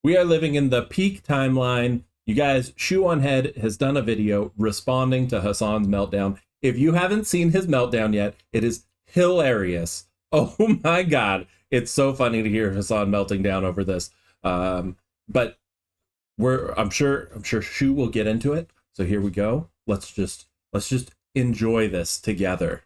We are living in the peak timeline. You guys, Shoe0nHead has done a video responding to Hasan's meltdown. If you haven't seen his meltdown yet, it is hilarious. Oh my God. It's so funny to hear Hasan melting down over this. But I'm sure Shoe will get into it. So here we go. Let's just enjoy this together.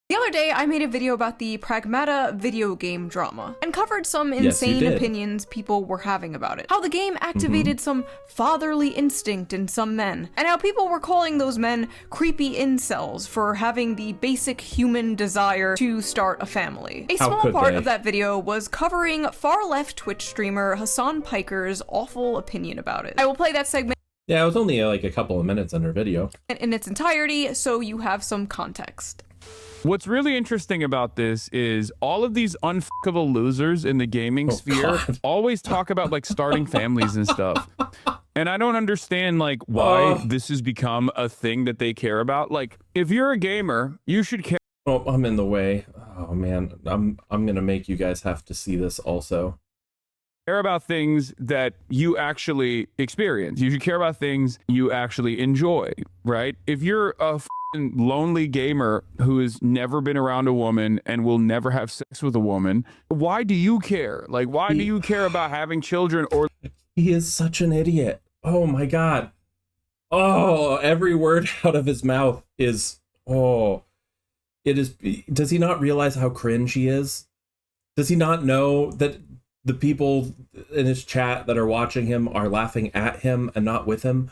The other day, I made a video about the Pragmata video game drama and covered some insane opinions people were having about it. How the game activated some fatherly instinct in some men, and how people were calling those men creepy incels for having the basic human desire to start a family. A small part of that video was covering far-left Twitch streamer Hasan Piker's awful opinion about it. I will play that segment. Yeah, it was only like a couple of minutes in her video. In its entirety, so you have some context. What's really interesting about this is all of these unfuckable losers in the gaming sphere always talk about like starting families and stuff. And I don't understand like why this has become a thing that they care about. Like if you're a gamer, you should care. Oh, I'm in the way. Oh man, I'm gonna make you guys have to see this also. Care about things that you actually experience. You should care about things you actually enjoy, right? If you're a lonely gamer who has never been around a woman and will never have sex with a woman, why do you care? Like, why do you care about having children? Or he is such an idiot. Oh my God. Oh, every word out of his mouth is, it is. Does he not realize how cringe he is? Does he not know that the people in his chat that are watching him are laughing at him and not with him?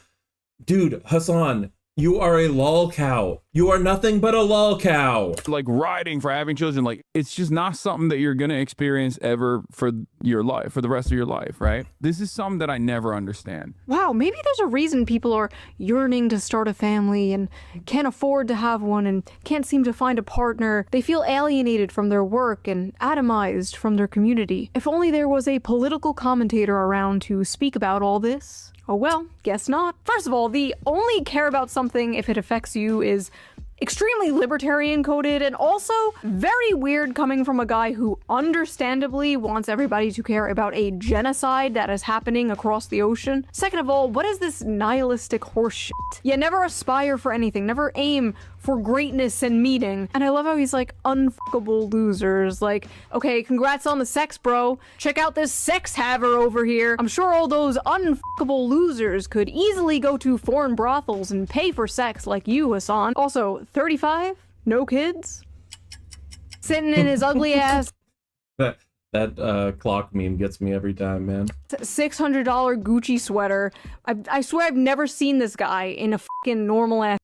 Dude, Hasan, you are a lol cow. You are nothing but a lol cow. Like riding for having children, like it's just not something that you're gonna experience ever for your life, for the rest of your life, right? This is something that I never understand. Wow, maybe there's a reason people are yearning to start a family and can't afford to have one and can't seem to find a partner. They feel alienated from their work and atomized from their community. If only there was a political commentator around to speak about all this. Oh well, guess not. First of all, the only care about something if it affects you is extremely libertarian coded and also very weird coming from a guy who understandably wants everybody to care about a genocide that is happening across the ocean. Second of all, what is this nihilistic horseshit? You never aspire for anything, never aim for greatness and meaning. And I love how he's like, unfuckable losers. Like, okay, congrats on the sex, bro. Check out this sex haver over here. I'm sure all those unfuckable losers could easily go to foreign brothels and pay for sex like you, Hasan. Also, 35? No kids? Sitting in his ugly ass. That clock meme gets me every time, man. $600 Gucci sweater. I swear I've never seen this guy in a fucking normal ass.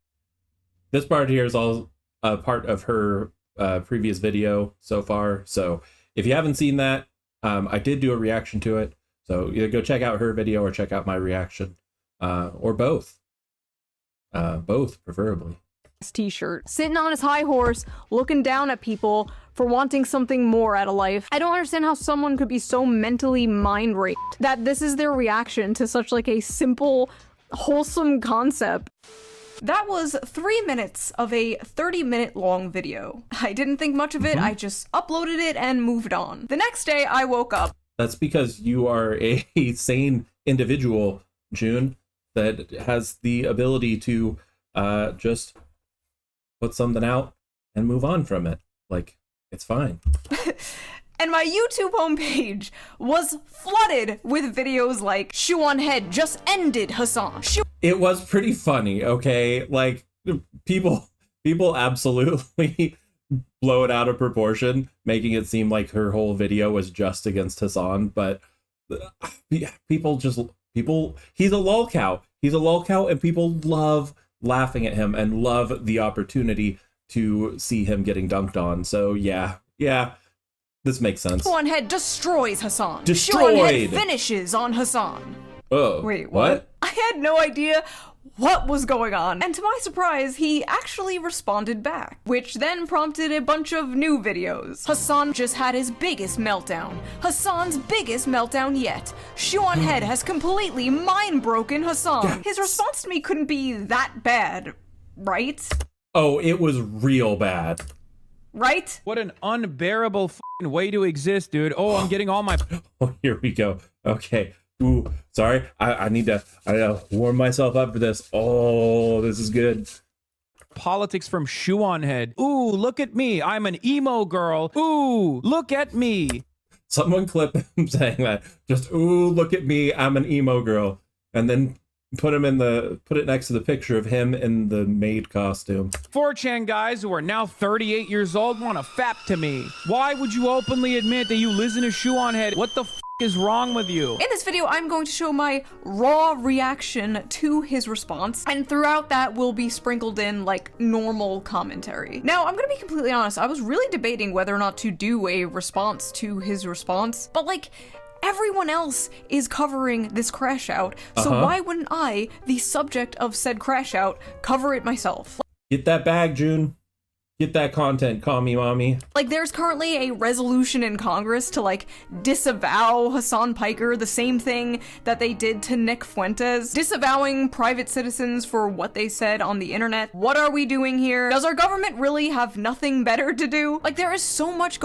This part here is all part of her previous video so far. So if you haven't seen that, I did do a reaction to it. So either go check out her video or check out my reaction, or both. Both, preferably. T-shirt, sitting on his high horse, looking down at people for wanting something more out of life. I don't understand how someone could be so mentally mind raped that this is their reaction to such like a simple, wholesome concept. That was 3 minutes of a 30-minute long video. I didn't think much of it, I just uploaded it and moved on. The next day, I woke up. That's because you are a sane individual, June, that has the ability to just put something out and move on from it. Like, it's fine. And my YouTube homepage was flooded with videos like Shoe0nHead just ended Hasan. It was pretty funny, okay? Like, people absolutely blow it out of proportion, making it seem like her whole video was just against Hasan, but he's a lol cow. He's a lol cow, and people love laughing at him and love the opportunity to see him getting dunked on. So yeah, this makes sense. Shoe0nHead destroys Hasan. Destroyed! Shoe0nHead finishes on Hasan. Oh, wait, what? I had no idea what was going on. And to my surprise, he actually responded back, which then prompted a bunch of new videos. Hasan just had his biggest meltdown. Hasan's biggest meltdown yet. Shoe0nHead has completely mind-broken Hasan. Yes. His response to me couldn't be that bad, right? Oh, it was real bad. Right? What an unbearable f***ing way to exist, dude. Oh, I'm getting all my... Oh, here we go. Okay. Ooh, sorry. I need to warm myself up for this. Oh, this is good. Politics from Shoe0nHead. Ooh, look at me. I'm an emo girl. Ooh, look at me. Someone clip him saying that. Just, ooh, look at me. I'm an emo girl. And then put it next to the picture of him in the maid costume. 4chan guys who are now 38 years old want to fap to me. Why would you openly admit that you listen to Shoe0nHead? What the f is wrong with you? In this video, I'm going to show my raw reaction to his response, and throughout that will be sprinkled in like normal commentary. Now, I'm gonna be completely honest, I was really debating whether or not to do a response to his response, but like, everyone else is covering this crash out, so why wouldn't I, the subject of said crash out, cover it myself? Get that bag, June. Get that content, call me mommy. Like, there's currently a resolution in Congress to, like, disavow Hasan Piker, the same thing that they did to Nick Fuentes, disavowing private citizens for what they said on the internet. What are we doing here? Does our government really have nothing better to do? Like, there is so much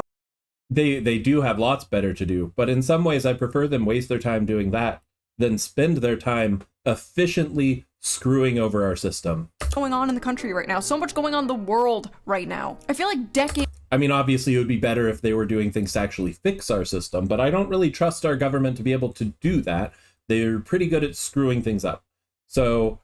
They do have lots better to do, but in some ways I prefer them waste their time doing that than spend their time efficiently screwing over our system. going on in the country right now. So much going on in the world right now. I feel like decades. I mean, obviously it would be better if they were doing things to actually fix our system, but I don't really trust our government to be able to do that. They're pretty good at screwing things up. So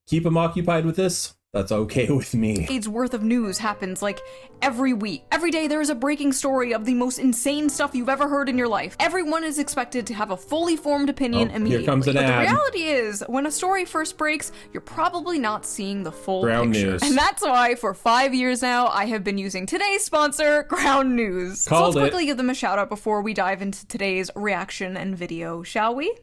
keep them occupied with this. That's okay with me. Decades worth of news happens like every week. Every day there is a breaking story of the most insane stuff you've ever heard in your life. Everyone is expected to have a fully formed opinion immediately. Here comes an ad. But the reality is, when a story first breaks, you're probably not seeing the full Ground picture. News. And that's why for 5 years now, I have been using today's sponsor, Ground News. So let's quickly give them a shout out before we dive into today's reaction and video, shall we?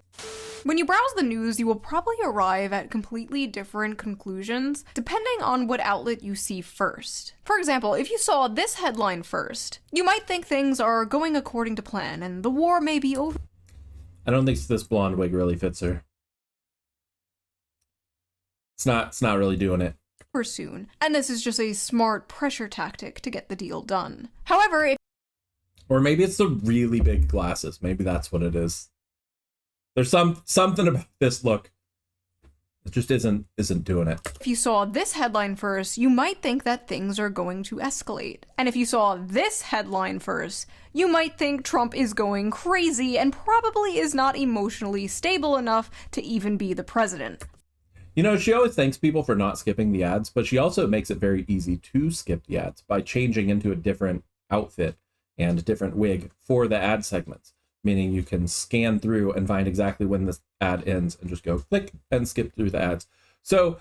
When you browse the news, you will probably arrive at completely different conclusions depending on what outlet you see first. For example, if you saw this headline first, you might think things are going according to plan and the war may be over. I don't think this blonde wig really fits her. It's not really doing it. Soon, and this is just a smart pressure tactic to get the deal done. However, Or maybe it's the really big glasses. Maybe that's what it is. There's something about this look. It just isn't doing it. if you saw this headline first, you might think that things are going to escalate. And if you saw this headline first, you might think Trump is going crazy and probably is not emotionally stable enough to even be the president. You know, she always thanks people for not skipping the ads, but she also makes it very easy to skip the ads by changing into a different outfit and a different wig for the ad segments. Meaning you can scan through and find exactly when this ad ends and just go click and skip through the ads. So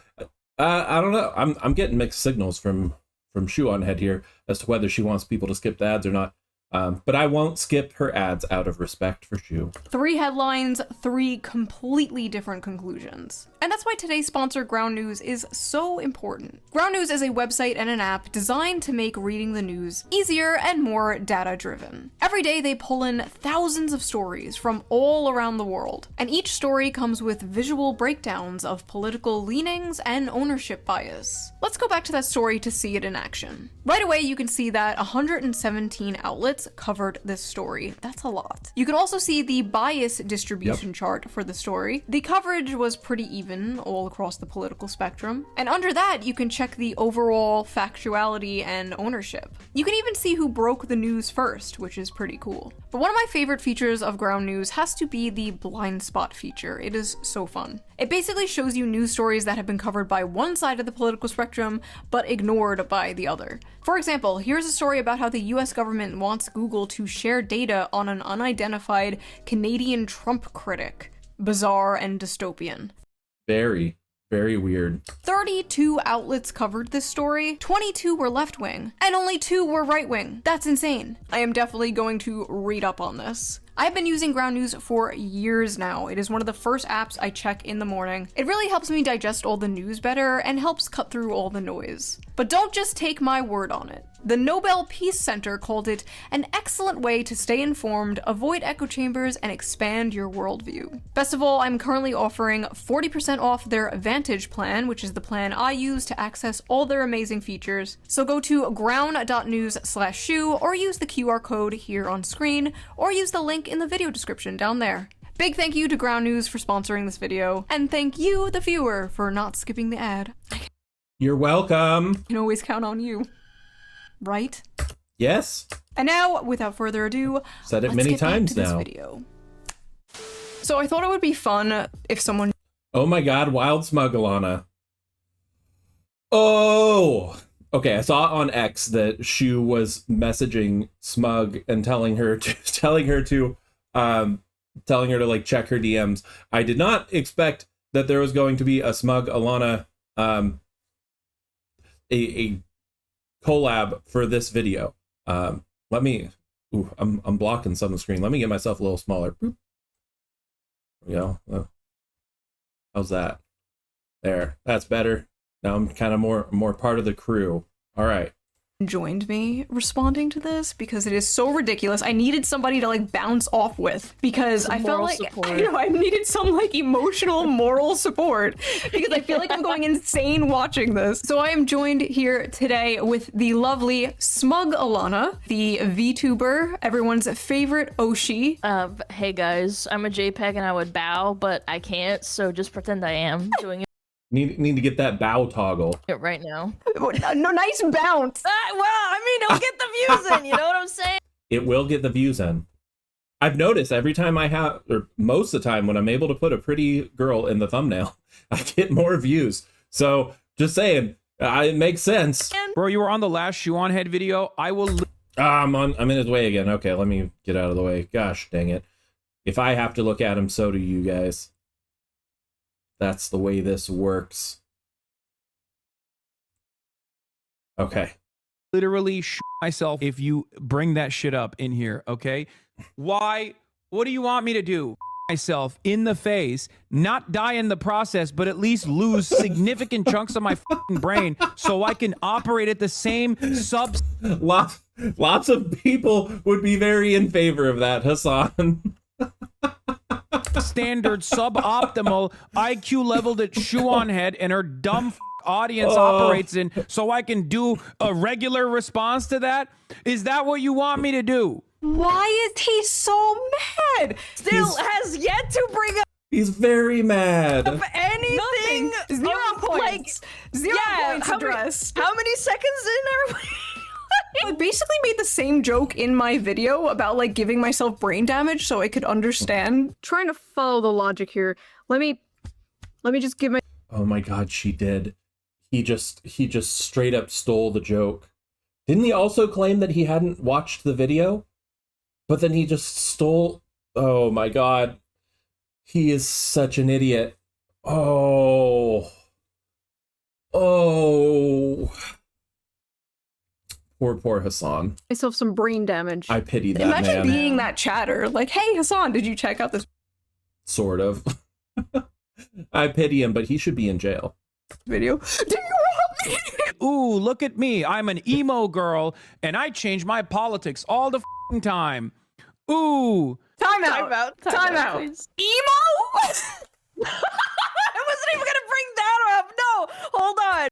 I don't know. I'm getting mixed signals from Shoe0nHead here as to whether she wants people to skip the ads or not. But I won't skip her ads out of respect for Shoe. 3 headlines, 3 completely different conclusions. And that's why today's sponsor, Ground News, is so important. Ground News is a website and an app designed to make reading the news easier and more data-driven. Every day they pull in thousands of stories from all around the world, and each story comes with visual breakdowns of political leanings and ownership bias. Let's go back to that story to see it in action. Right away, you can see that 117 outlets covered this story. That's a lot. You can also see the bias distribution chart for the story. The coverage was pretty even all across the political spectrum. And under that, you can check the overall factuality and ownership. You can even see who broke the news first, which is pretty cool. But one of my favorite features of Ground News has to be the blind spot feature. It is so fun. It basically shows you news stories that have been covered by one side of the political spectrum, but ignored by the other. For example, here's a story about how the US government wants Google to share data on an unidentified Canadian Trump critic. Bizarre and dystopian. Very, very weird. 32 outlets covered this story, 22 were left-wing, and only 2 were right-wing. That's insane. I am definitely going to read up on this. I've been using Ground News for years now. It is one of the first apps I check in the morning. It really helps me digest all the news better and helps cut through all the noise. But don't just take my word on it. The Nobel Peace Center called it an excellent way to stay informed, avoid echo chambers, and expand your worldview. Best of all, I'm currently offering 40% off their Vantage plan, which is the plan I use to access all their amazing features. So go to ground.news/shoe or use the QR code here on screen or use the link in the video description down there. Big thank you to Ground News for sponsoring this video, and thank you, the viewer, for not skipping the ad. You're welcome. I can always count on you. Right? Yes. And now, without further ado, said it let's many get back times to this now. Video. So I thought it would be fun if someone... Oh my god, Wild SMUG ALANA. Oh! Okay, I saw on X that Shoe was messaging SMUG and telling her to like check her DMs. I did not expect that there was going to be a SMUG ALANA a collab for this video. Let me. Ooh, I'm blocking some of the screen. Let me get myself a little smaller. Boop. There we go. How's that? There. That's better. Now I'm kind of more part of the crew. All right. Joined me responding to this because it is so ridiculous. I needed somebody to like bounce off with because I felt like I needed some like emotional moral support because I feel like I'm going insane watching this. So I am joined here today with the lovely SMUG ALANA, the VTuber, everyone's favorite Oshi. Hey guys, I'm a JPEG and I would bow, but I can't, so just pretend I am doing it. Need to get that bow toggle right now. No, nice bounce. Well, I mean, it'll get the views in, you know what I'm saying? It will get the views in. I've noticed every time I have, or most of the time when I'm able to put a pretty girl in the thumbnail, I get more views. So just saying, it makes sense. Bro, you were on the last Shoe0nHead video. I will. I'm in his way again. Okay, let me get out of the way. Gosh, dang it. If I have to look at him, so do you guys. That's the way this works. Okay. Literally myself if you bring that shit up in here, okay? Why? What do you want me to do? Myself in the face, not die in the process, but at least lose significant chunks of my fucking brain so I can operate at the same Lots of people would be very in favor of that, Hasan. standard suboptimal IQ level that Shoe0nHead and her dumb audience operates in so I can do a regular response to that? Is that what you want me to do? Why is he so mad? Still has yet to bring up He's very mad. anything. Nothing. 0 points. Like, 0 points addressed. How many seconds in are we? I basically made the same joke in my video about like giving myself brain damage so I could understand. Trying to follow the logic here. Let me just give my... Oh my god, she did. He just straight up stole the joke. Didn't he also claim that he hadn't watched the video? But then he just stole... Oh my god. He is such an idiot. Oh. Poor Hasan. myself some brain damage. I pity that Imagine man. being that chatter. Like, hey Hasan, did you check out this Sort of. I pity him, but he should be in jail. video? Do you want me? Ooh, look at me. I'm an emo girl and I change my politics all the fucking time. Ooh. Time out. Please. Emo? I wasn't even gonna bring that up. No, hold on.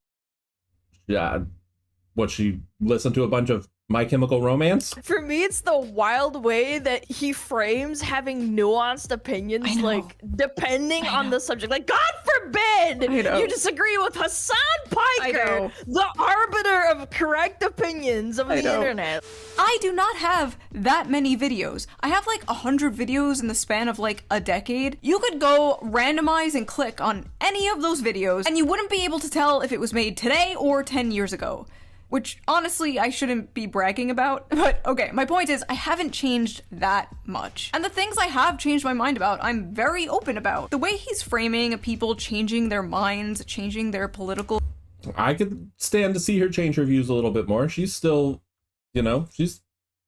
Yeah. What, she listened to a bunch of My Chemical Romance? For me, it's the wild way that he frames having nuanced opinions, like, depending on the subject. Like, God forbid you disagree with Hasan Piker, the arbiter of correct opinions of the internet. I do not have that many videos. I have like 100 videos in the span of like a decade. You could go randomize and click on any of those videos and you wouldn't be able to tell if it was made today or 10 years ago. Which, honestly, I shouldn't be bragging about. But, okay, my point is, I haven't changed that much. And the things I have changed my mind about, I'm very open about. The way he's framing people changing their minds, changing their political... I could stand to see her change her views a little bit more. She's still, she's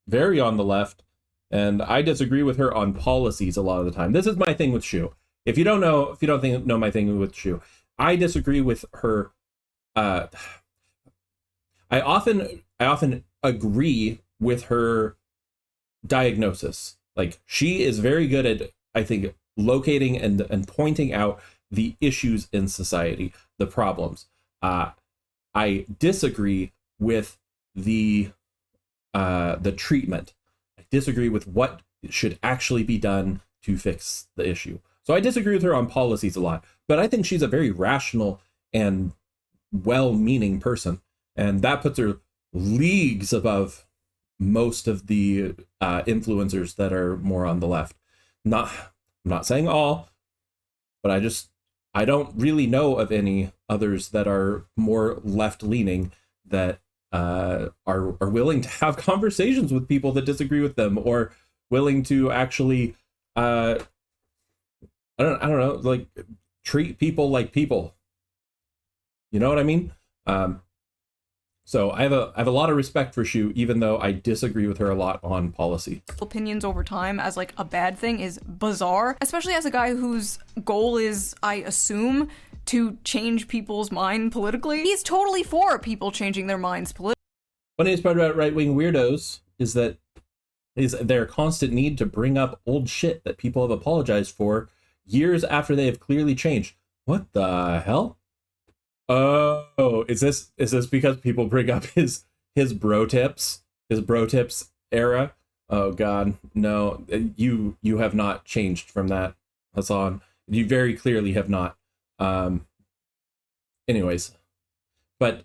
very on the left. And I disagree with her on policies a lot of the time. This is my thing with Shoe. If you don't know my thing with Shoe, I disagree with her... I often agree with her diagnosis. Like, she is very good at, I think, locating and pointing out the issues in society, the problems. I disagree with the treatment. I disagree with what should actually be done to fix the issue. So I disagree with her on policies a lot, but I think she's a very rational and well-meaning person, and that puts her leagues above most of the influencers that are more on the left. I'm not saying all, but I don't really know of any others that are more left-leaning that are willing to have conversations with people that disagree with them, or willing to actually I don't know, like treat people like people. You know what I mean? So I have a lot of respect for Shoe, even though I disagree with her a lot on policy. Opinions over time as like a bad thing is bizarre, especially as a guy whose goal is, I assume, to change people's mind politically. He's totally for people changing their minds politically. Funniest part about right-wing weirdos is their constant need to bring up old shit that people have apologized for years after they have clearly changed. What the hell? Oh, is this because people bring up his bro tips era? Oh God, no, you have not changed from that, Hasan. You very clearly have not. Anyways, but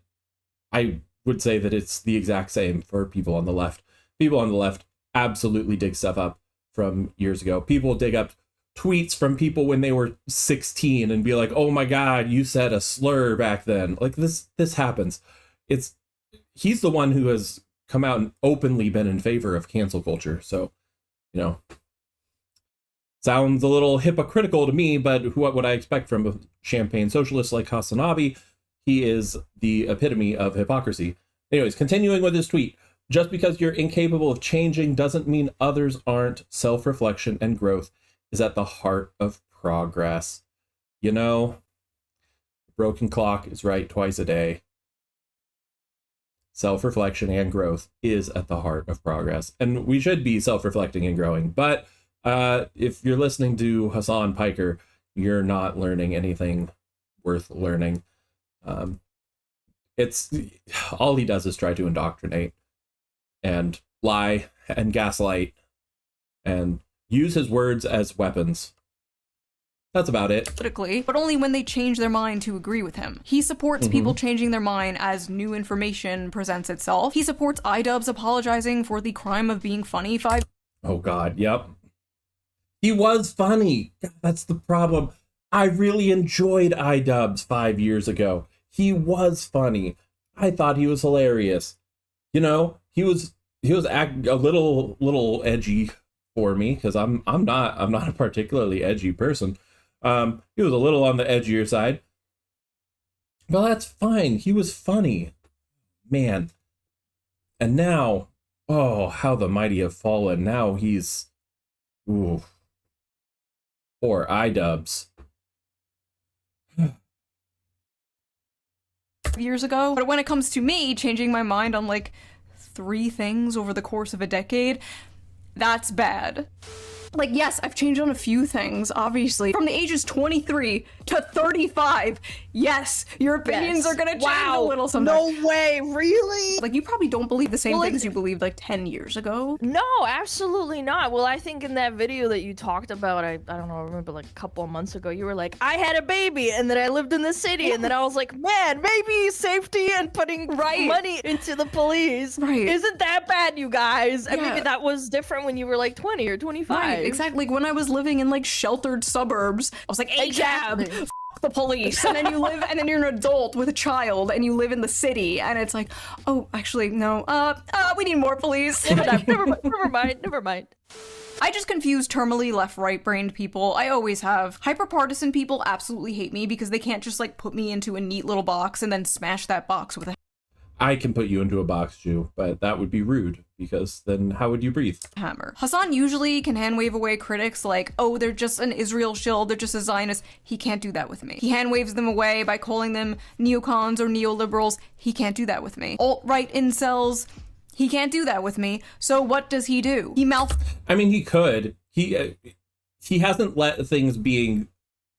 I would say that it's the exact same for people on the left. People on the left absolutely dig stuff up from years ago. People dig up tweets from people when they were 16 and be like, oh my God, you said a slur back then. Like this happens. He's the one who has come out and openly been in favor of cancel culture. So, you know, sounds a little hypocritical to me, but what would I expect from a champagne socialist like Hasanabi? He is the epitome of hypocrisy. Anyways, continuing with his tweet. Just because you're incapable of changing doesn't mean others aren't. Self-reflection and growth is at the heart of progress. You know, broken clock is right twice a day. Self-reflection and growth is at the heart of progress. And we should be self-reflecting and growing. But if you're listening to Hasan Piker, you're not learning anything worth learning. It's all he does is try to indoctrinate and lie and gaslight and use his words as weapons. That's about it. Politically, but only when they change their mind to agree with him. He supports people changing their mind as new information presents itself. He supports iDubbbz apologizing for the crime of being funny Oh God, yep. He was funny. That's the problem. I really enjoyed iDubbbz 5 years ago. He was funny. I thought he was hilarious. You know, he was acting a little edgy for me, because I'm not a particularly edgy person. He was a little on the edgier side. But that's fine. He was funny. Man. And now, oh, how the mighty have fallen. Now he's ooh. Poor iDubbbz. years ago. But when it comes to me changing my mind on like 3 things over the course of a decade, that's bad. Like, yes, I've changed on a few things, obviously. From the ages 23 to 35, yes, your opinions are gonna change a little sometimes. No way, really? Like, you probably don't believe the same things you believed like 10 years ago. No, absolutely not. Well, I think in that video that you talked about, I don't know, I remember like a couple of months ago, you were like, I had a baby and then I lived in the city, and then I was like, man, maybe safety and putting money into the police isn't that bad, you guys. And maybe that was different when you were like 20 or 25. Exactly. Like when I was living in like sheltered suburbs, I was like, ACAB, f the police. And then you live, and then you're an adult with a child and you live in the city, and it's like, oh, actually, no, we need more police. Never mind. I just confuse terminally left-right brained people. I always have. Hyperpartisan people absolutely hate me because they can't just like put me into a neat little box and then smash that box with a I can put you into a box, Jew, but that would be rude, because then how would you breathe? Hammer. Hasan usually can hand wave away critics like, oh, they're just an Israel shill, they're just a Zionist. He can't do that with me. He hand waves them away by calling them neocons or neoliberals. He can't do that with me. Alt-right incels. He can't do that with me. So what does he do? I mean, he could. He hasn't let things being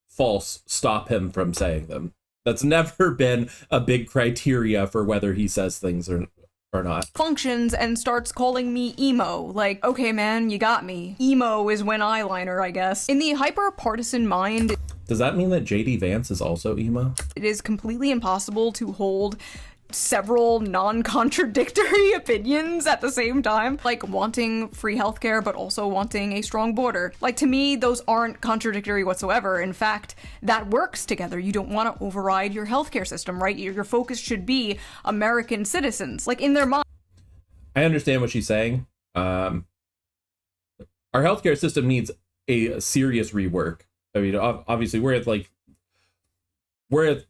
false stop him from saying them. That's never been a big criteria for whether he says things or not. Functions and starts calling me emo. Like, okay, man, you got me. Emo is when eyeliner, I guess. In the hyper-partisan mind... Does that mean that JD Vance is also emo? It is completely impossible to hold several non-contradictory opinions at the same time, like wanting free healthcare but also wanting a strong border. Like, to me, those aren't contradictory whatsoever. In fact, that works together. You don't want to override your healthcare system, right? Your focus should be American citizens. Like, in their mind. I understand what she's saying. Our healthcare system needs a serious rework. I mean, obviously, we're at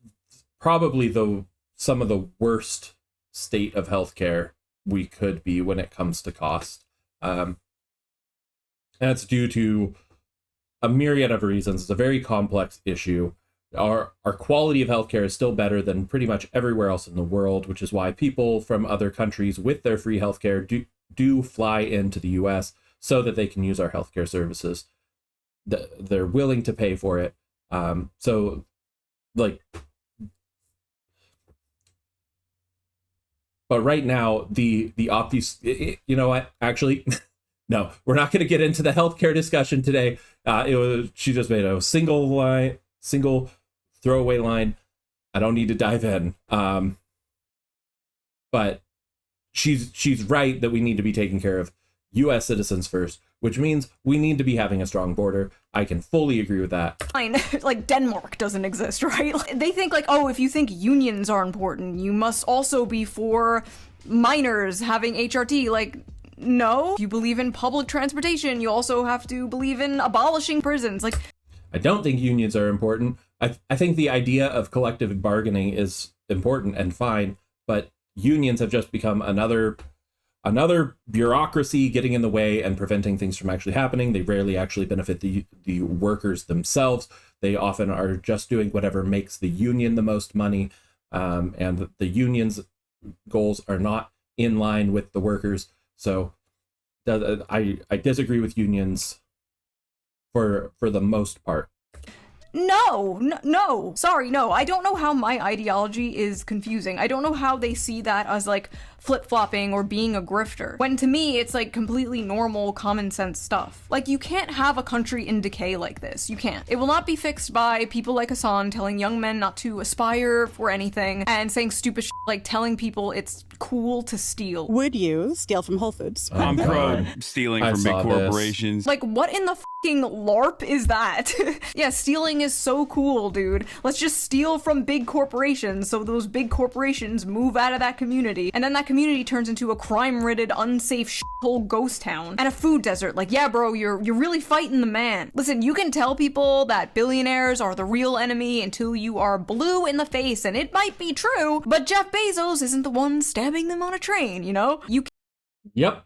probably some of the worst state of healthcare we could be when it comes to cost. And that's due to a myriad of reasons. It's a very complex issue. Our quality of healthcare is still better than pretty much everywhere else in the world, which is why people from other countries with their free healthcare do fly into the US so that they can use our healthcare services. They're willing to pay for it. So, like... But right now, the obvious, you know what? Actually, no, we're not going to get into the healthcare discussion today. She just made a single throwaway line. I don't need to dive in. But she's right that we need to be taking care of U.S. citizens first, which means we need to be having a strong border. I can fully agree with that. Like, Denmark doesn't exist, right? They think, like, oh, if you think unions are important, you must also be for minors having HRT. Like, no. If you believe in public transportation, you also have to believe in abolishing prisons. Like, I don't think unions are important. I think the idea of collective bargaining is important and fine, but unions have just become another bureaucracy getting in the way and preventing things from actually happening. They rarely actually benefit the workers themselves. They often are just doing whatever makes the union the most money, and the union's goals are not in line with the workers. So I disagree with unions for the most part. No. Sorry, no. I don't know how my ideology is confusing. I don't know how they see that as, like, flip-flopping or being a grifter. When to me, it's, like, completely normal, common sense stuff. Like, you can't have a country in decay like this. You can't. It will not be fixed by people like Hasan telling young men not to aspire for anything and saying stupid shit like telling people it's cool to steal. Would you steal from Whole Foods? I'm pro stealing from big corporations. Like, what in the fucking LARP is that? Yeah, stealing is so cool, dude. Let's just steal from big corporations so those big corporations move out of that community, and then that community turns into a crime-ridden, unsafe shithole ghost town and a food desert. Like, yeah, bro, you're really fighting the man. Listen, you can tell people that billionaires are the real enemy until you are blue in the face, and it might be true, but Jeff Bezos isn't the one stabbing them on a train, you know? Yep.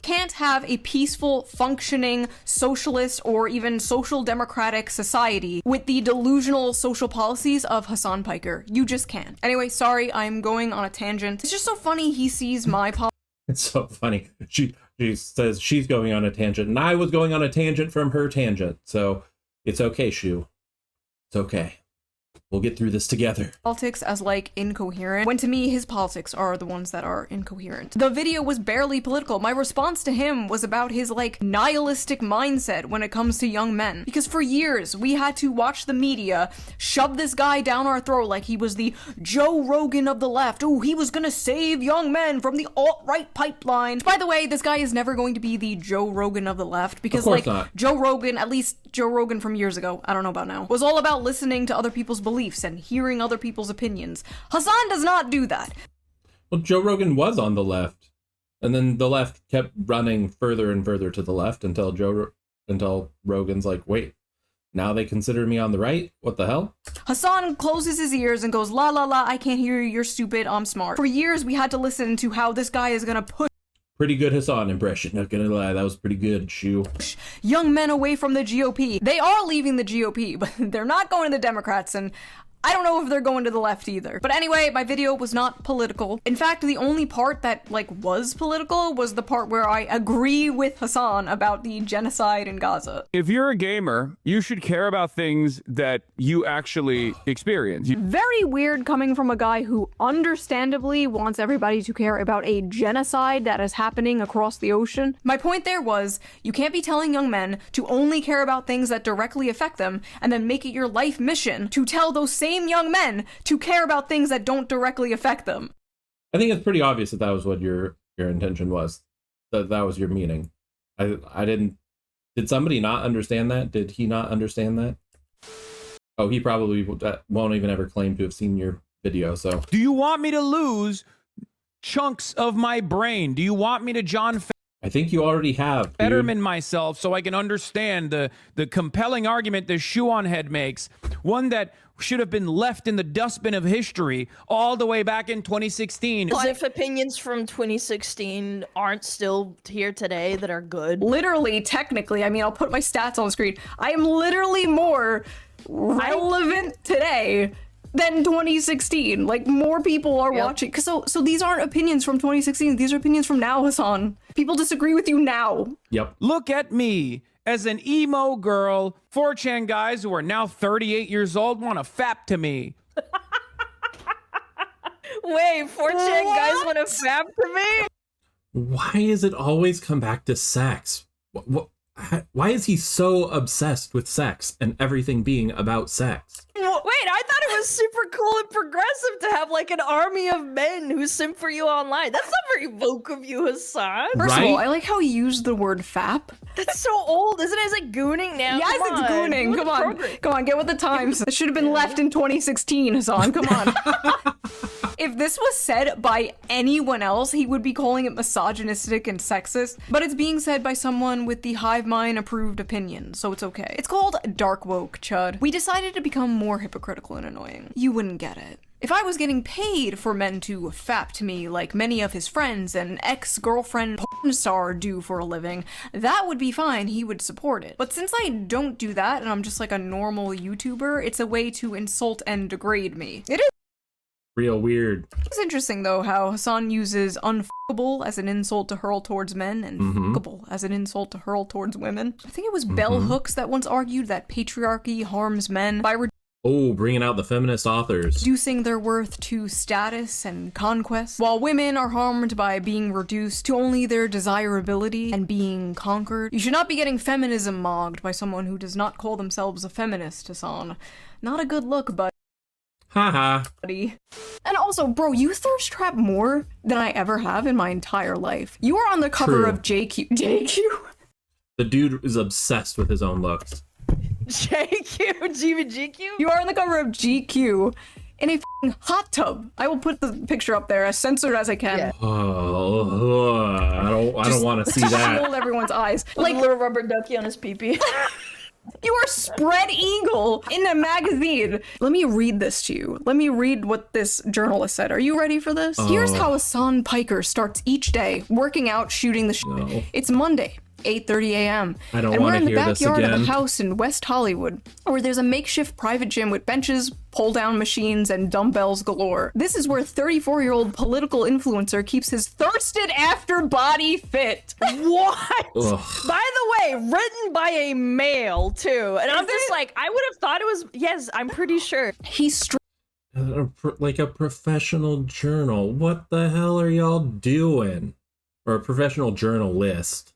Can't have a peaceful, functioning, socialist or even social democratic society with the delusional social policies of Hasan Piker. You just can't. Anyway, sorry, I'm going on a tangent. It's just so funny he sees my It's so funny. She says she's going on a tangent, and I was going on a tangent from her tangent. So it's okay, Shoe. It's okay. We'll get through this together. Politics as, like, incoherent, when to me his politics are the ones that are incoherent. The video was barely political. My response to him was about his, like, nihilistic mindset when it comes to young men. Because for years, we had to watch the media shove this guy down our throat like he was the Joe Rogan of the left. Ooh, he was gonna save young men from the alt-right pipeline. By the way, this guy is never going to be the Joe Rogan of the left, because, like, not. Joe Rogan, at least Joe Rogan from years ago, I don't know about now, was all about listening to other people's beliefs and hearing other people's opinions. Hasan does not do that. Well, Joe Rogan was on the left, and then the left kept running further and further to the left until Rogan's like, wait, now they consider me on the right? What the hell? Hasan closes his ears and goes, la la la, I can't hear you, you're stupid, I'm smart. For years, we had to listen to how this guy is gonna push Pretty good Hasan impression, not gonna lie. That was pretty good, Shoe. young men away from the GOP. They are leaving the GOP, but they're not going to the Democrats, and I don't know if they're going to the left either. But anyway, my video was not political. In fact, the only part that like was political was the part where I agree with Hasan about the genocide in Gaza. If you're a gamer, you should care about things that you actually experience. Very weird coming from a guy who understandably wants everybody to care about a genocide that is happening across the ocean. My point there was, you can't be telling young men to only care about things that directly affect them and then make it your life mission to tell those same young men to care about things that don't directly affect them. I think it's pretty obvious that that was what your intention was. That was your meaning. I didn't. Did somebody not understand that? Did he not understand that? Oh, he probably won't even ever claim to have seen your video. So, do you want me to lose chunks of my brain? Do you want me to I think you already have. Fetterman myself so I can understand the compelling argument that Shoe0nHead makes, one that should have been left in the dustbin of history all the way back in 2016. As if opinions from 2016 aren't still here today that are good. Literally, technically, I mean, I'll put my stats on the screen. I am literally more relevant today than 2016. Like, more people are watching. So these aren't opinions from 2016. These are opinions from now, Hasan. People disagree with you now. Yep. Look at me. As an emo girl, 4chan guys who are now 38 years old want to fap to me. Wait, 4chan guys want to fap to me? Why is it always come back to sex? Why is he so obsessed with sex and everything being about sex? Wait, I thought it was super cool and progressive to have like an army of men who simp for you online. That's not very woke of you, Hasan. First of all, I like how he used the word fap. That's so old, isn't it? It's like gooning now. Yes, it's gooning. Come on, get with the times. It should have been left in 2016, Hasan. Come on. If this was said by anyone else, he would be calling it misogynistic and sexist, but it's being said by someone with the hive mind approved opinion, so it's okay. It's called dark woke, chud. We decided to become more hypocritical and annoying. You wouldn't get it. If I was getting paid for men to fap to me like many of his friends and ex-girlfriend porn star do for a living, that would be fine, he would support it. But since I don't do that and I'm just like a normal YouTuber, it's a way to insult and degrade me. It is real weird. It's interesting though how Hasan uses unfuckable as an insult to hurl towards men and fuckable as an insult to hurl towards women. I think it was Bell Hooks that once argued that patriarchy harms men by bringing out the feminist authors. Reducing their worth to status and conquest, while women are harmed by being reduced to only their desirability and being conquered. You should not be getting feminism mogged by someone who does not call themselves a feminist, Hasan. Not a good look, but haha. And also, bro, you thirst trap more than I ever have in my entire life. You are on the cover of JQ. The dude is obsessed with his own looks. GQ? You are on the cover of GQ in a f***ing hot tub. I will put the picture up there as censored as I can. Yeah. I don't want to see that. Shield everyone's eyes. Like a little rubber ducky on his pee-pee. You are spread eagle in a magazine. Let me read this to you. Let me read what this journalist said. Are you ready for this? Here's how Hasan Piker starts each day, working out, shooting the shit. No. It's Monday. 8:30 a.m. I don't want to hear this again. And we're in the backyard of a house in West Hollywood, where there's a makeshift private gym with benches, pull-down machines, and dumbbells galore. This is where 34-year-old political influencer keeps his thirsted-after body fit. What? Ugh. By the way, written by a male, too. And I'm just like, I would have thought it was, yes, I'm pretty sure. He's like a professional journal. What the hell are y'all doing? Or a professional journalist.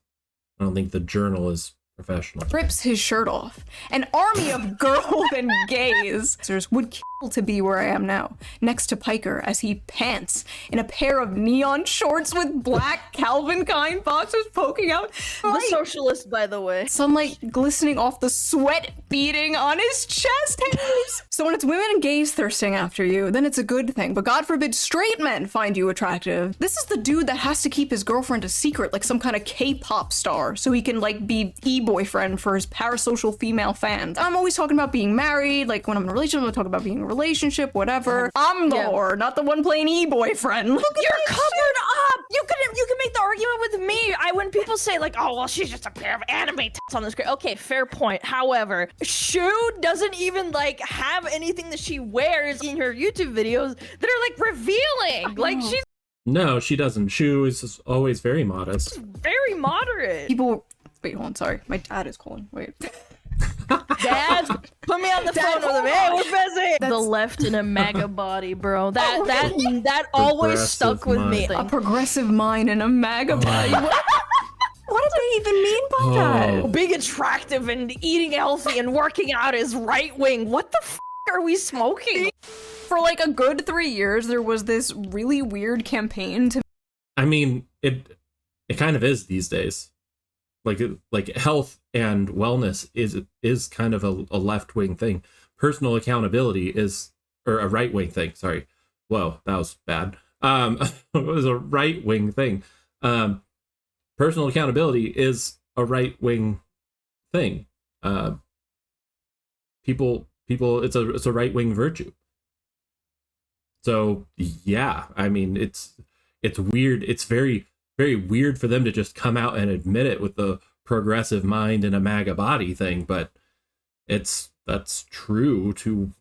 I don't think the journal is professional. Rips his shirt off. An army of girls and gays would kill to be where I am now, next to Piker as he pants in a pair of neon shorts with black Calvin Klein boxers poking out. The socialist, by the way. Sunlight glistening off the sweat beading on his chest hairs. So when it's women and gays thirsting after you, then it's a good thing. But God forbid straight men find you attractive. This is the dude that has to keep his girlfriend a secret like some kind of K-pop star so he can like be boyfriend for his parasocial female fans. I'm always talking about being married, like when I'm in a relationship, I'm talking about being in a relationship, whatever. I'm the whore, not the one playing e-boyfriend. Look, you're covered up! You can make the argument with me. When people say like, oh well, she's just a pair of anime tits on the screen. Okay, fair point. However, Shoe doesn't even like have anything that she wears in her YouTube videos that are like revealing. Like she's No, she doesn't. Shoe is always very modest. very moderate. People, wait, hold on, sorry. My dad is calling. Wait. Dad, put me on the phone with him. Hey, we're busy. The left in a MAGA body, bro. That always stuck with me. A progressive mind and a MAGA body. What do they even mean by that? Being attractive and eating healthy and working out is right wing. What the f are we smoking? For like a good 3 years, there was this really weird campaign to. I mean, it kind of is these days. Like health and wellness is kind of a left-wing thing. Personal accountability is, or a right-wing thing. Sorry. Whoa, that was bad. It was a right-wing thing. Personal accountability is a right-wing thing. People, it's a right-wing virtue. So yeah, I mean, it's weird. It's very, very weird for them to just come out and admit it with the progressive mind and a MAGA body thing, but that's true to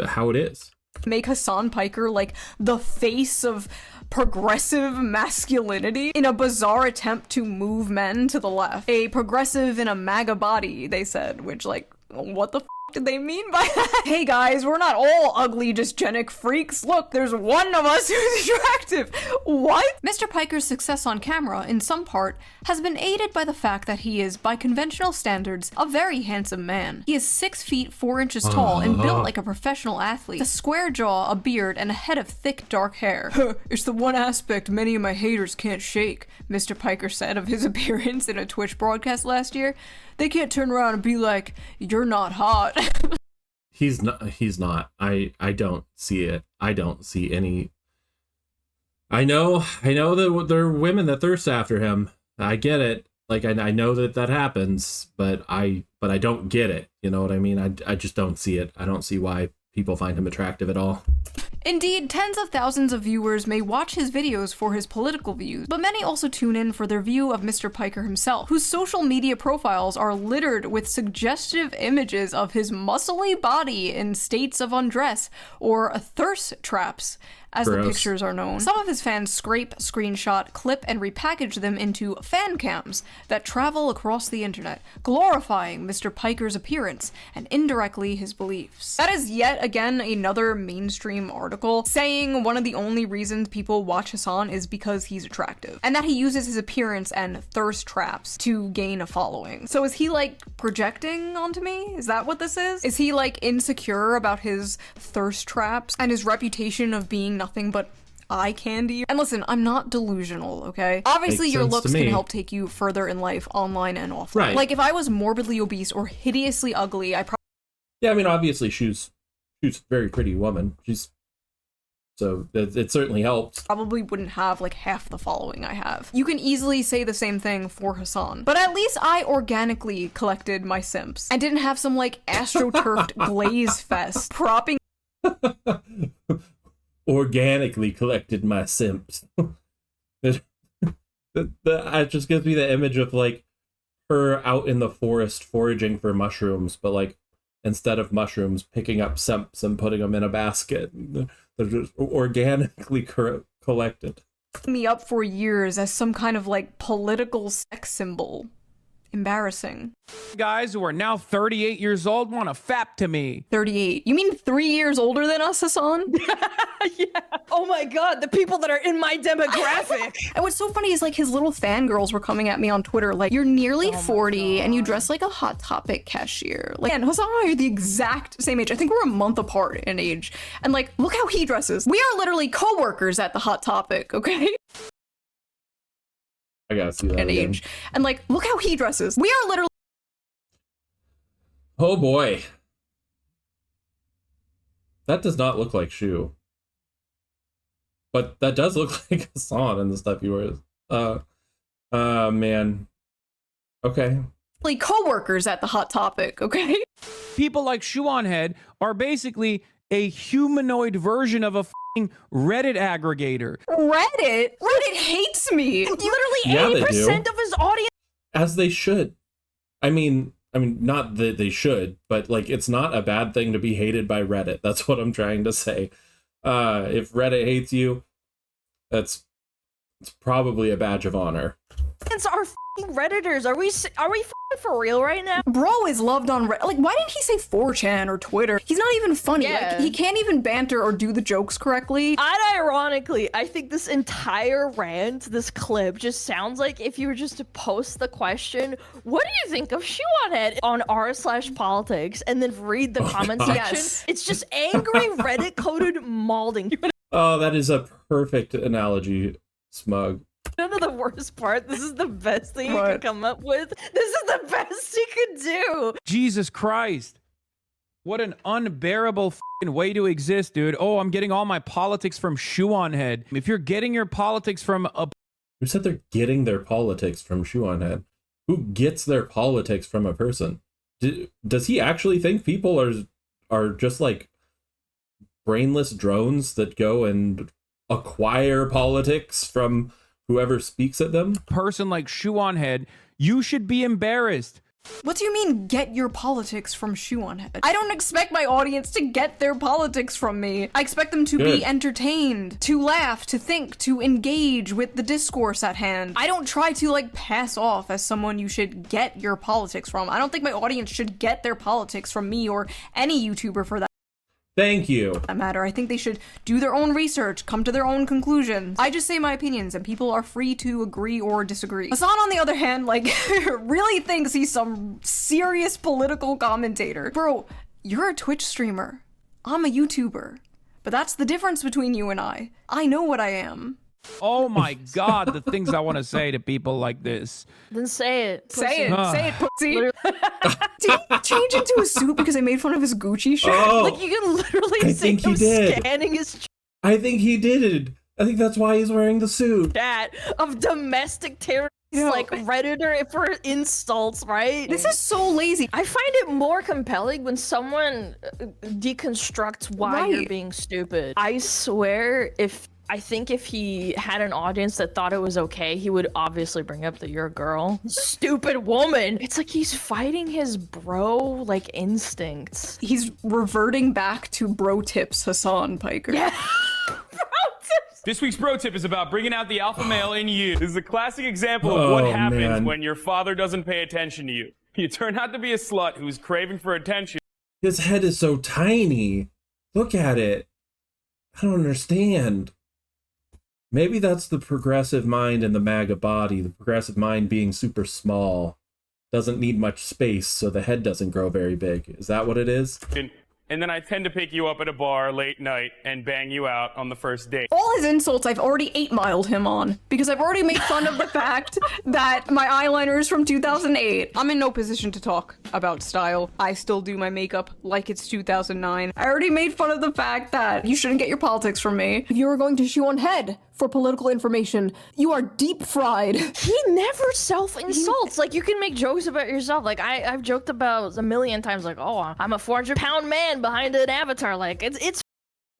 how it is. Make Hasan Piker like the face of progressive masculinity in a bizarre attempt to move men to the left. A progressive in a MAGA body, they said, which like, what the f did they mean by that? Hey guys, we're not all ugly dysgenic freaks. Look, there's one of us who's attractive. What? Mr. Piker's success on camera, in some part, has been aided by the fact that he is, by conventional standards, a very handsome man. He is 6 feet 4 inches tall and built like a professional athlete, with a square jaw, a beard, and a head of thick dark hair. It's the one aspect many of my haters can't shake, Mr. Piker said of his appearance in a Twitch broadcast last year. They can't turn around and be like, you're not hot. He's not. I don't see it. I don't see any. I know that there are women that thirst after him. I get it. Like I know that happens, but I don't get it. You know what I mean? I just don't see it. I don't see why people find him attractive at all. Indeed, tens of thousands of viewers may watch his videos for his political views, but many also tune in for their view of Mr. Piker himself, whose social media profiles are littered with suggestive images of his muscly body in states of undress, or thirst traps, as Gross. the pictures are known. Some of his fans scrape, screenshot, clip, and repackage them into fan cams that travel across the internet, glorifying Mr. Piker's appearance and indirectly his beliefs. That is yet again another mainstream article saying one of the only reasons people watch Hasan is because he's attractive, and that he uses his appearance and thirst traps to gain a following. So is he like projecting onto me? Is that what this is? Is he like insecure about his thirst traps and his reputation of being nothing but eye candy? And listen, I'm not delusional, okay? Obviously your looks can help take you further in life, online and offline. Right. Like if I was morbidly obese or hideously ugly, I probably... Yeah, I mean, obviously Shoe's a very pretty woman. So it certainly helps. Probably wouldn't have like half the following I have. You can easily say the same thing for Hasan, but at least I organically collected my simps and didn't have some like astroturfed glaze fest propping. Organically collected my simps. It just gives me the image of like her out in the forest foraging for mushrooms, but like instead of mushrooms, picking up simps and putting them in a basket. They're just organically collected. Me up for years as some kind of like political sex symbol. Embarrassing. Guys who are now 38 years old want to fap to me. 38. You mean 3 years older than us, Hasan? Yeah. Oh my god, the people that are in my demographic. And what's so funny is like his little fangirls were coming at me on Twitter like, you're nearly 40 and you dress like a Hot Topic cashier. Like, and Hasan and I are the exact same age. I think we're a month apart in age. And like, look how he dresses. We are literally co-workers at the Hot Topic, okay? I gotta see that again. Age. And like, look how he dresses. We are literally... Oh boy. That does not look like Shoe. But that does look like Hasan and the stuff he wears. Man. Okay. Like co-workers at the Hot Topic, okay? People like Shoe0nHead are basically a humanoid version of a Reddit aggregator. Reddit hates me. Literally 80% of his audience. As they should. I mean, not that they should, but like, it's not a bad thing to be hated by Reddit. That's what I'm trying to say. If Reddit hates you, it's probably a badge of honor. It's our fucking Redditors. Are we fucking for real right now? Bro is loved on Reddit. Like, why didn't he say 4chan or Twitter? He's not even funny. Yeah. Like, he can't even banter or do the jokes correctly. Unironically, I think this entire rant, this clip, just sounds like if you were just to post the question, what do you think of Shoe0nHead on r/politics, and then read the comment section. Yes. It's just angry Reddit-coded malding. Oh, that is a perfect analogy, SMUG. None of the worst part. This is the best thing you could come up with. This is the best you could do. Jesus Christ. What an unbearable f***ing way to exist, dude. Oh, I'm getting all my politics from Shoe0nHead. If you're getting your politics from a... Who said they're getting their politics from Shoe0nHead? Who gets their politics from a person? Does he actually think people are just like brainless drones that go and acquire politics from whoever speaks at them? Person like Shoe0nHead, you should be embarrassed. What do you mean, get your politics from Shoe0nHead? I don't expect my audience to get their politics from me. I expect them to be entertained, to laugh, to think, to engage with the discourse at hand. I don't try to, like, pass off as someone you should get your politics from. I don't think my audience should get their politics from me or any YouTuber for that Thank you. matter. I think they should do their own research, come to their own conclusions. I just say my opinions, and people are free to agree or disagree. Hasan, on the other hand, like, really thinks he's some serious political commentator. Bro, you're a Twitch streamer. I'm a YouTuber. But that's the difference between you and I. I know what I am. Oh my God, the things I want to say to people like this. Then say it. Say it, pussy. Did he change into a suit because I made fun of his Gucci shirt? Oh, Like, you can literally see him scanning his I think he did. I think that's why he's wearing the suit. chat of domestic terrorists, like Redditor for insults, right? This is so lazy. I find it more compelling when someone deconstructs why you're being stupid. I swear, I think if he had an audience that thought it was okay, he would obviously bring up that you're a girl. Stupid woman! It's like he's fighting his bro, like, instincts. He's reverting back to bro tips, Hasan Piker. Yeah. This week's bro tip is about bringing out the alpha male in you. This is a classic example of what happens when your father doesn't pay attention to you. You turn out to be a slut who's craving for attention. His head is so tiny. Look at it. I don't understand. Maybe that's the progressive mind and the MAGA body. The progressive mind being super small. Doesn't need much space, so the head doesn't grow very big. Is that what it is? And then I tend to pick you up at a bar late night and bang you out on the first date. All his insults I've already 8-miled him on, because I've already made fun of the fact that my eyeliner is from 2008. I'm in no position to talk about style. I still do my makeup like it's 2009. I already made fun of the fact that you shouldn't get your politics from me. If you were going to Shoe0nHead for political information, you are deep fried. He never self-insults. Like, you can make jokes about yourself. Like, I've joked about a million times, like, oh, I'm a 400-pound man behind an avatar. Like, it's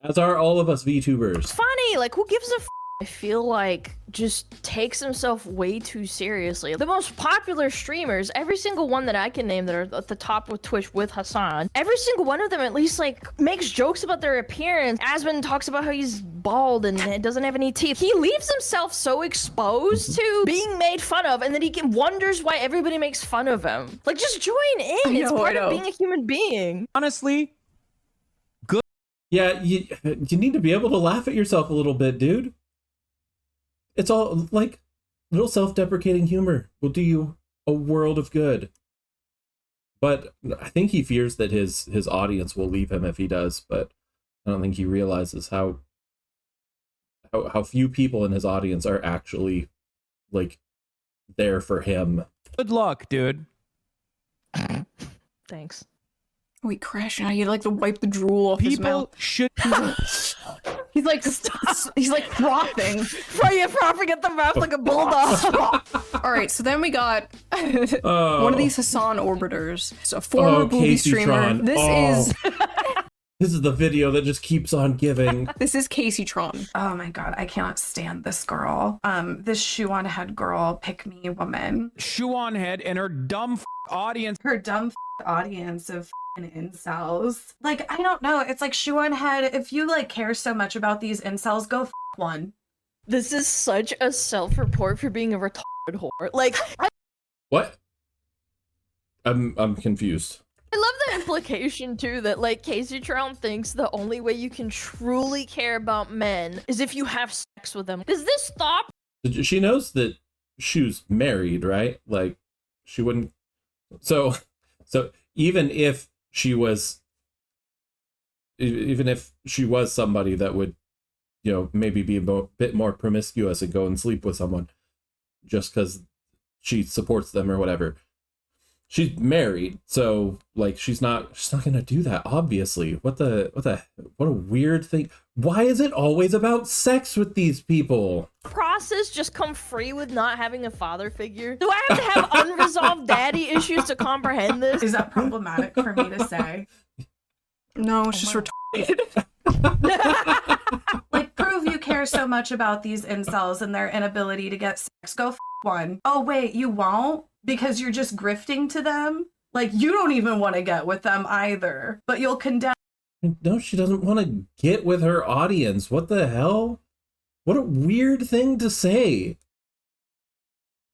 As are all of us VTubers. funny. Like, who gives a f? I feel like just takes himself way too seriously. The most popular streamers, every single one that I can name that are at the top with Twitch with Hasan, every single one of them at least, like, makes jokes about their appearance. Asmon talks about how he's bald and doesn't have any teeth. He leaves himself so exposed to being made fun of, and then he wonders why everybody makes fun of him. Like, just join in. It's part of being a human being. Honestly, Yeah, you need to be able to laugh at yourself a little bit, dude. It's all like little self-deprecating humor will do you a world of good. But I think he fears that his audience will leave him if he does, but I don't think he realizes how few people in his audience are actually like there for him. good luck, dude. Thanks. Wait, Crash, now you like to wipe the drool off his mouth. People should... He's like frothing. Frothing at the mouth like a bulldog. All right, so then we got one of these Hasan orbiters. So a former booby streamer. Casey Tron. This is the video that just keeps on giving. This is Casey-tron. Oh my god, I cannot stand this girl. This Shoe0nHead girl, pick me woman. Shoe0nHead and her dumb audience. Her dumb audience of incels. Like, I don't know. It's like Shoe0nHead, if you like care so much about these incels, go one. This is such a self-report for being a retarded whore. Like, What? I'm confused. I love the implication too that like Casey-tron thinks the only way you can truly care about men is if you have sex with them. Does this stop? She knows that Shoe's married, right? Like, she wouldn't. So even if she was somebody that would, you know, maybe be a bit more promiscuous and go and sleep with someone just because she supports them or whatever. She's married, so like she's not gonna do that, obviously. What a weird thing. Why is it always about sex with these people? Process just come free with not having a father figure? Do I have to have unresolved daddy issues to comprehend this? Is that problematic for me to say? No, it's just retarded. Like, prove you care so much about these incels and their inability to get sex. Go one. Oh wait, you won't? Because you're just grifting to them? Like, you don't even want to get with them either, but you'll condemn. No, she doesn't want to get with her audience. What the hell? What a weird thing to say.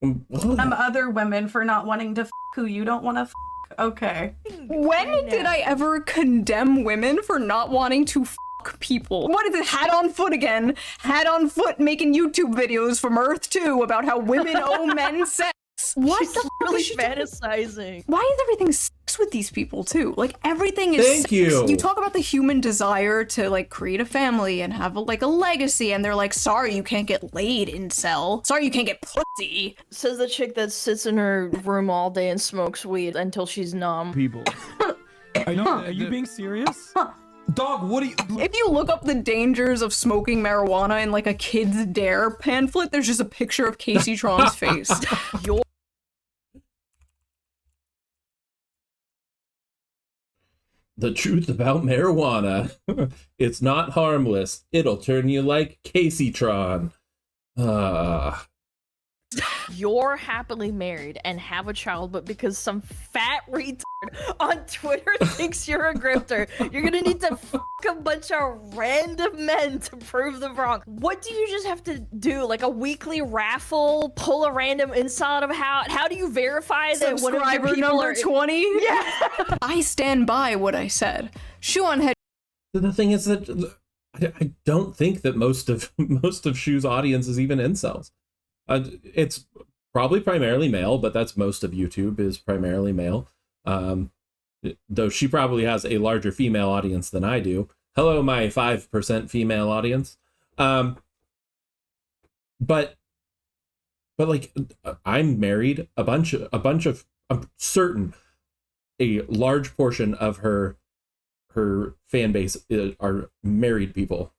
Other women for not wanting to who you don't want to Okay. When did I ever condemn women for not wanting to people? What is it? Hat on foot again. Hat on foot making YouTube videos from Earth 2 about how women owe men sex. What She's the really fuck fantasizing. Why is everything sex with these people too? Like, everything is Thank sex. you. You talk about the human desire to like create a family and have a legacy, and they're like, sorry you can't get laid, incel. Sorry you can't get pussy. Says the chick that sits in her room all day and smokes weed until she's numb. People. I know. Are you being serious? Dog, what are you? If you look up the dangers of smoking marijuana in like a Kids Dare pamphlet, there's just a picture of Casey-tron's face. The truth about marijuana. It's not harmless. It'll turn you like Casey-tron. You're happily married and have a child, but because some fat retard on Twitter thinks you're a grifter, you're gonna need to fuck a bunch of random men to prove them wrong. What do you just have to do? Like a weekly raffle? Pull a random incel out of how do you verify that one of your Subscriber people number are 20? Yeah. I stand by what I said. Shoe0nHead. The thing is that I don't think that most of Shoe's audience is even incels. It's probably primarily male, but that's most of YouTube is primarily male. Though she probably has a larger female audience than I do. Hello, my 5% female audience. But like, I'm married. A bunch of I'm certain a large portion of her fan base are married people.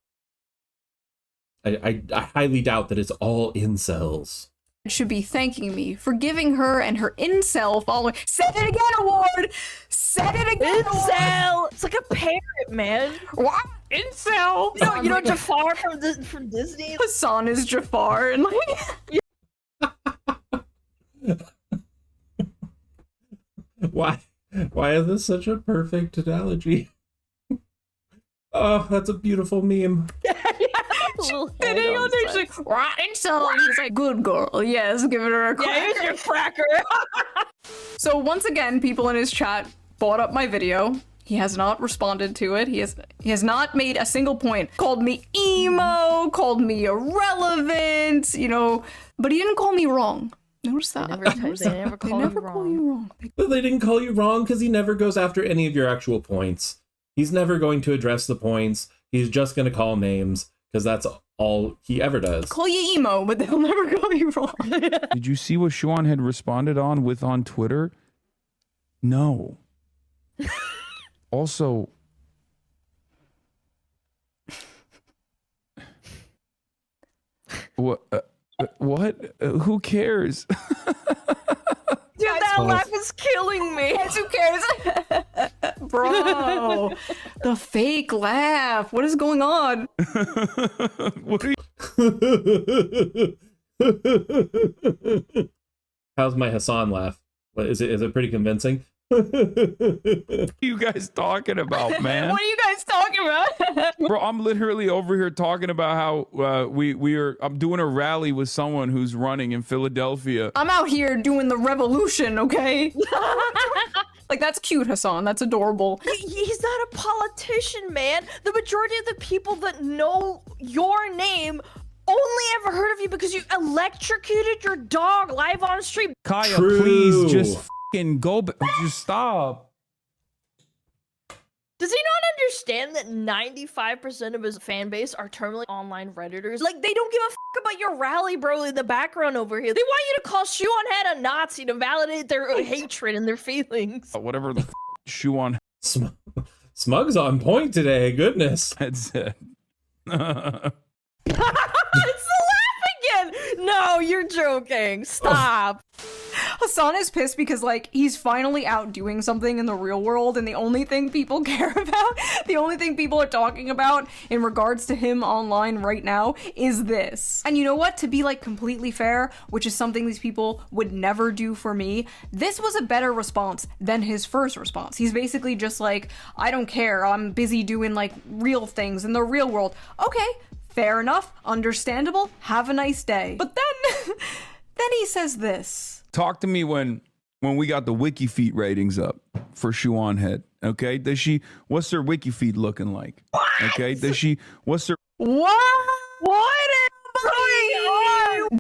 I highly doubt that it's all incels. Should be thanking me for giving her and her incel following. Say it again, award! Say it again, Incel! It's like a parrot, man. What? Incel! You know Jafar from Disney? Hasan is Jafar, and Why is this such a perfect analogy? Oh, that's a beautiful meme. sitting on there, she's like, what? Incel! And he's like, good girl, yes, give her a cracker. Yeah, here's your cracker. So once again, people in his chat brought up my video. He has not responded to it. He has not made a single point. Called me emo, called me irrelevant, you know, but he didn't call me wrong. Notice that. They never call you wrong. But they didn't call you wrong because he never goes after any of your actual points. He's never going to address the points. He's just going to call names because that's all he ever does. Call you emo, but they'll never call you wrong. Did you see what Shoe0nHead responded on Twitter? No. Also, what? Who cares? Dude, that laugh is killing me. Who cares? Bro. The fake laugh. What is going on? What are How's my Hasan laugh? Is it pretty convincing? you guys talking about, man? What are you guys talking about? Bro, I'm literally over here talking about how I'm doing a rally with someone who's running in Philadelphia. I'm out here doing the revolution, okay? Like, that's cute, Hasan. That's adorable. He's not a politician, man. The majority of the people that know your name only ever heard of you because you electrocuted your dog live on stream. Kaya, True. please just fucking go. Just stop. Does he not understand that 95% of his fan base are terminally online Redditors? Like, they don't give a about your rally, bro, in the background over here. They want you to call Shoe0nHead a Nazi to validate their hatred and their feelings. Whatever the Shoe0nHead Smug's on point today, goodness. said. It's the laugh again! No, you're joking. Stop. Hasan is pissed because, like, he's finally out doing something in the real world, and the only thing people care about, the only thing people are talking about in regards to him online right now is this. And you know what? To be, like, completely fair, which is something these people would never do for me, this was a better response than his first response. He's basically just like, I don't care, I'm busy doing, like, real things in the real world. Okay, fair enough, understandable, have a nice day. But then, then he says this. Talk to me when we got the wiki feed ratings up for Shoe0nHead. Okay, what's her wiki feed looking like? What? Okay, what's her What? What is going on?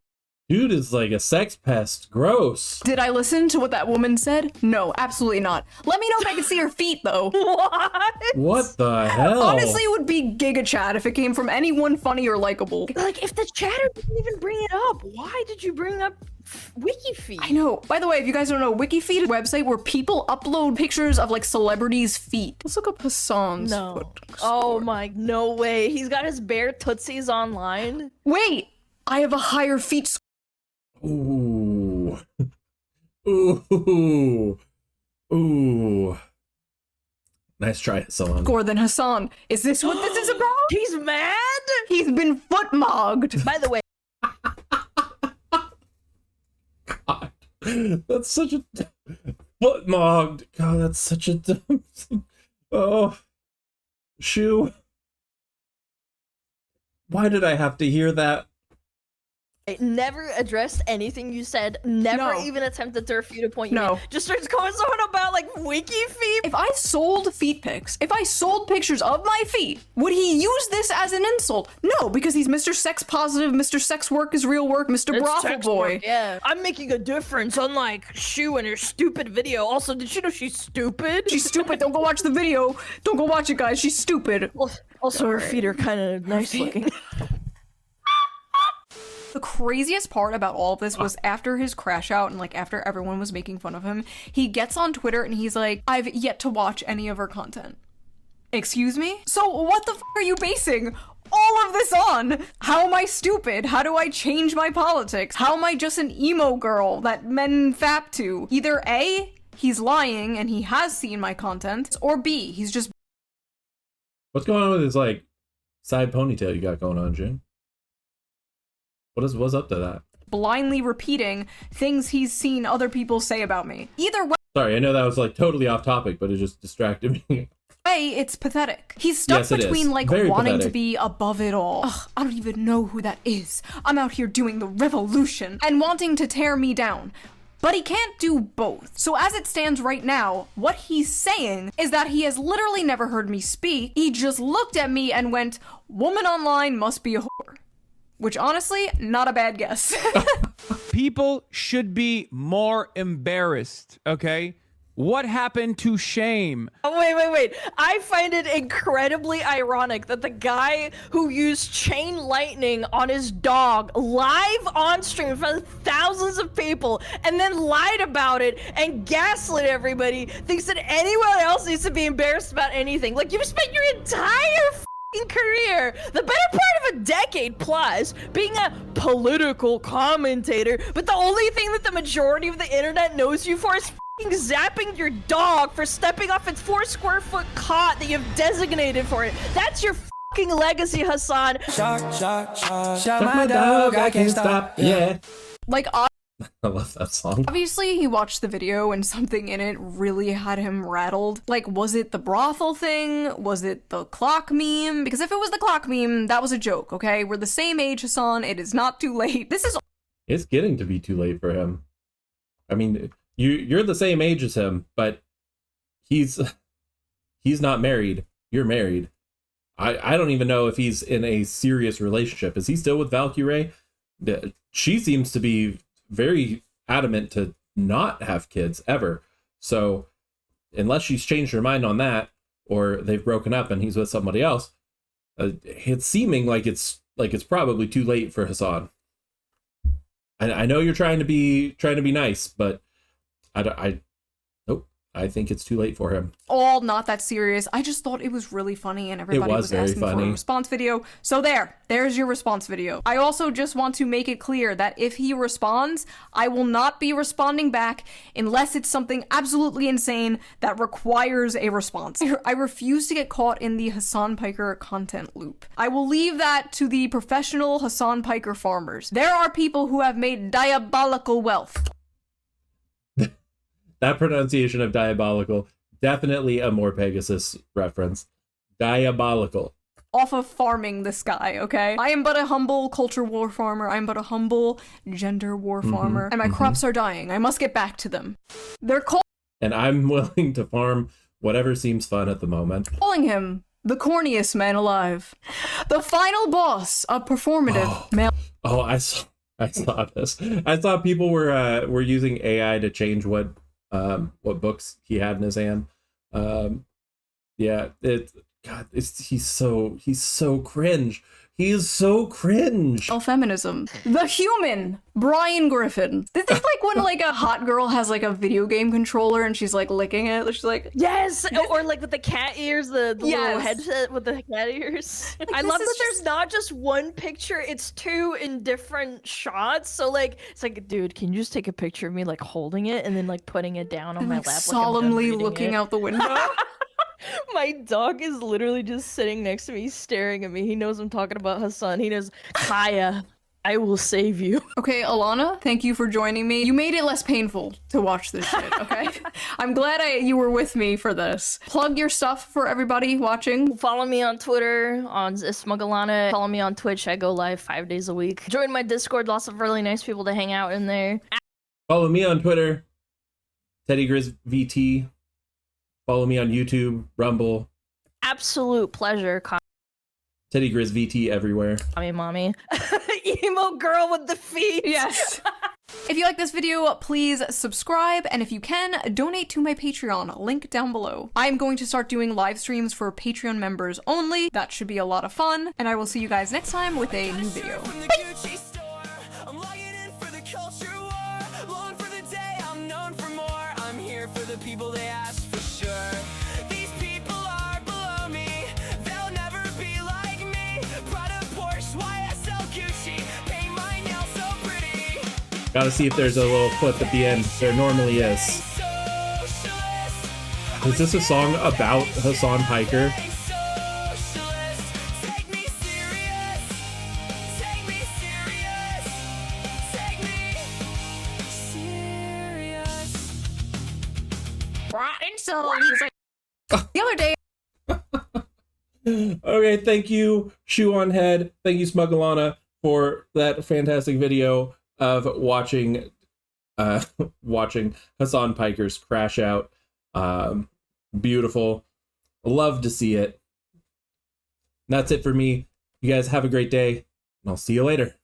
Dude is like a sex pest. Gross. Did I listen to what that woman said? No, absolutely not. Let me know if I can see her feet, though. What? What the hell? Honestly, it would be Giga Chat if it came from anyone funny or likable. Like, if the chatter didn't even bring it up, why did you bring up WikiFeed? I know. By the way, if you guys don't know, WikiFeed is a website where people upload pictures of, like, celebrities' feet. Let's look up Hasan's foot. Oh my, no way. He's got his bare tootsies online. Wait, I have a higher feet score. Ooh. Ooh. Ooh. Nice try, Hasan. Score than Hasan. Is this what this is about? He's mad? He's been foot-mogged. By the way, God. That's such a foot mogged. God, that's such a dumb. Oh, Shoe. Why did I have to hear that? it never addressed anything you said, never even attempted to refute a point you made. Just starts going on about like wiki feet. If I sold feet pics, if I sold pictures of my feet, would he use this as an insult? No, because he's Mr. Sex Positive, Mr. Sex Work is Real Work, Mr. Brothel Boy. Yeah, I'm making a difference, unlike Shoe and her stupid video. Also, did you know she's stupid? She's stupid, don't go watch the video. Don't go watch it, guys, she's stupid. Also, her feet are kind of nice looking. The craziest part about all of this was after his crash out and like after everyone was making fun of him, he gets on Twitter and he's like, I've yet to watch any of her content. Excuse me? So what the f are you basing all of this on? How am I stupid? How do I change my politics? How am I just an emo girl that men fap to? Either A, he's lying and he has seen my content, or B, he's just... What's going on with his like side ponytail you got going on, Jim? What's up to that? blindly repeating things he's seen other people say about me. Either way... Sorry, I know that was like totally off topic, but it just distracted me. It's pathetic. He's stuck between like very wanting pathetic to be above it all. Ugh, I don't even know who that is. I'm out here doing the revolution and wanting to tear me down. But he can't do both. So as it stands right now, what he's saying is that he has literally never heard me speak. He just looked at me and went, "Woman online must be a whore." Which honestly, not a bad guess. People should be more embarrassed, okay? What happened to shame? Oh, wait. I find it incredibly ironic that the guy who used chain lightning on his dog live on stream in front of thousands of people and then lied about it and gaslit everybody thinks that anyone else needs to be embarrassed about anything. Like, you've spent your entire career, the better part of a decade plus, being a political commentator, but the only thing that the majority of the internet knows you for is zapping your dog for stepping off its 4 square foot cot that you've designated for it. That's your fucking legacy, Hasan. Shock my dog, I can't stop. Yeah. Like, I love that song. obviously he watched the video and something in it really had him rattled. Like, was it the brothel thing? Was it the clock meme? Because if it was the clock meme, that was a joke, okay? We're the same age, Hasan. It is not too late. This is... It's getting to be too late for him. I mean, you're the same age as him, but he's not married. You're married. I don't even know if he's in a serious relationship. Is he still with Valkyrie? She seems to be very adamant to not have kids ever. So unless she's changed her mind on that, or they've broken up and he's with somebody else, it's seeming like it's probably too late for Hasan. I know you're trying to be nice, but I think it's too late for him. all not that serious. I just thought it was really funny and everybody was very asking for funny. a response video. So there's your response video. I also just want to make it clear that if he responds, I will not be responding back unless it's something absolutely insane that requires a response. I refuse to get caught in the Hasan Piker content loop. I will leave that to the professional Hasan Piker farmers. There are people who have made diabolical wealth. That pronunciation of diabolical, definitely a more Pegasus reference. Diabolical. Off of farming this guy, okay? I am but a humble culture war farmer. I am but a humble gender war farmer. And my crops are dying. I must get back to them. They're And I'm willing to farm whatever seems fun at the moment. calling him the corniest man alive. The final boss of performative male. Oh, I saw this. I saw people were using AI to change what books he had in his hand. He's so cringe. He is so cringe. Feminism. The human Brian Griffin. This is like when like a hot girl has like a video game controller and she's like licking it. She's like, yes, or like with the cat ears, the little Yes. headset with the cat ears. I this love is that there's not just one picture; it's two in different shots. So like, it's like, dude, can you just take a picture of me like holding it and then like putting it down on my like lap, solemnly like I'm done looking reading it? out the window. My dog is literally just sitting next to me, staring at me. He knows I'm talking about Hasan. He knows, Kaya, I will save you. Okay, Alana, thank you for joining me. You made it less painful to watch this shit, okay? I'm glad you were with me for this. Plug your stuff for everybody watching. Follow me on Twitter, on SMUG. Follow me on Twitch. I go live 5 days a week. Join my Discord. Lots of really nice people to hang out in there. Follow me on Twitter, TeddyGrizzVT. Follow me on YouTube, Rumble, Absolute pleasure. TeddyGrizzVT everywhere. Mommy. Emo girl with the feet. Yes. If you like this video, please subscribe, and if you can, donate to my Patreon, link down below. I'm going to start doing live streams for Patreon members only. That should be a lot of fun, and I will see you guys next time with a new video. People they ask for sure. These people are below me. They'll never be like me. Prada, Porsche, YSL, Gucci. Paint my nails so pretty. Gotta see if there's a little clip at the end. There normally is. Is this a song about Hasan Piker? The other day, Okay, thank you, Shoe0nHead. Thank you, ALANA, for that fantastic video of watching Hasan Piker's crash out. Beautiful. Love to see it. And that's it for me. You guys have a great day, and I'll see you later.